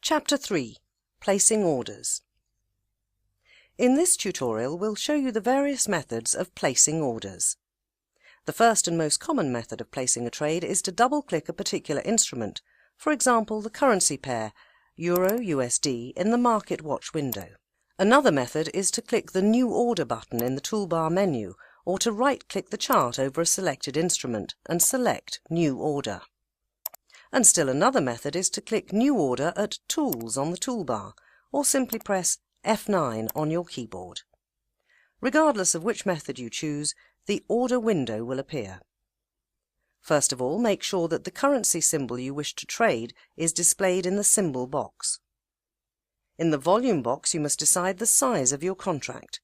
Chapter 3. Placing Orders. In this tutorial we'll show you the various methods of placing orders. The first and most common method of placing a trade is to double-click a particular instrument, for example the currency pair Euro-USD in the Market Watch window. Another method is to click the New Order button in the toolbar menu, or to right-click the chart over a selected instrument and select New Order. And still another method is to click New Order at Tools on the toolbar, or simply press F9 on your keyboard. Regardless of which method you choose, the order window will appear. First of all, make sure that the currency symbol you wish to trade is displayed in the symbol box. In the volume box you must decide the size of your contract.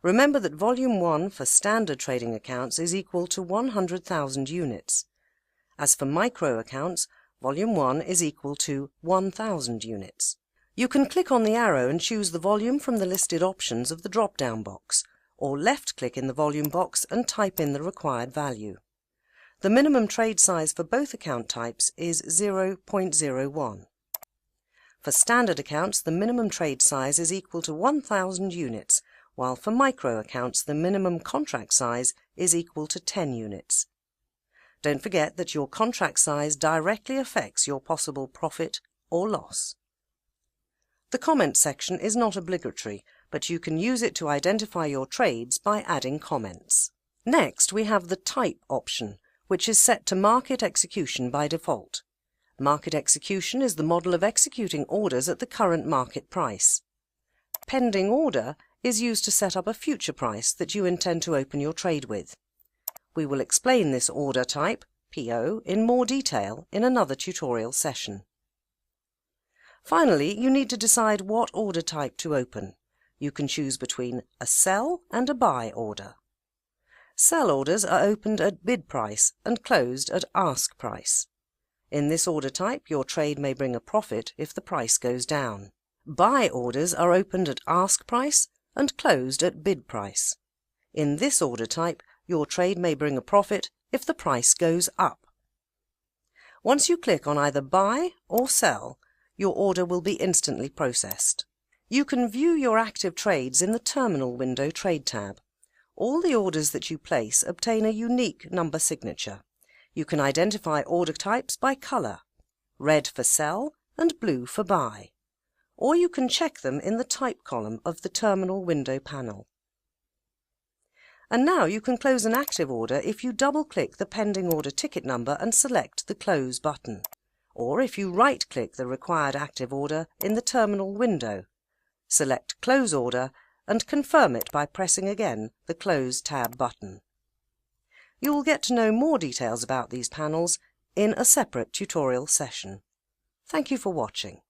Remember that volume 1 for standard trading accounts is equal to 100,000 units. As for micro accounts, volume 1 is equal to 1,000 units. You can click on the arrow and choose the volume from the listed options of the drop-down box, or left-click in the volume box and type in the required value. The minimum trade size for both account types is 0.01. For standard accounts, the minimum trade size is equal to 1,000 units, while for micro accounts the minimum contract size is equal to 10 units. Don't forget that your contract size directly affects your possible profit or loss. The comments section is not obligatory, but you can use it to identify your trades by adding comments. Next, we have the Type option, which is set to Market Execution by default. Market Execution is the model of executing orders at the current market price. Pending Order is used to set up a future price that you intend to open your trade with. We will explain this order type, PO, in more detail in another tutorial session. Finally, you need to decide what order type to open. You can choose between a sell and a buy order. Sell orders are opened at bid price and closed at ask price. In this order type, your trade may bring a profit if the price goes down. Buy orders are opened at ask price and closed at bid price. In this order type, your trade may bring a profit if the price goes up. Once you click on either buy or sell, your order will be instantly processed. You can view your active trades in the Terminal Window Trade tab. All the orders that you place obtain a unique number signature. You can identify order types by colour, red for sell and blue for buy, or you can check them in the Type column of the Terminal Window panel. And now you can close an active order if you double-click the pending order ticket number and select the Close button, or if you right-click the required active order in the terminal window, select Close Order and confirm it by pressing again the Close tab button. You will get to know more details about these panels in a separate tutorial session. Thank you for watching.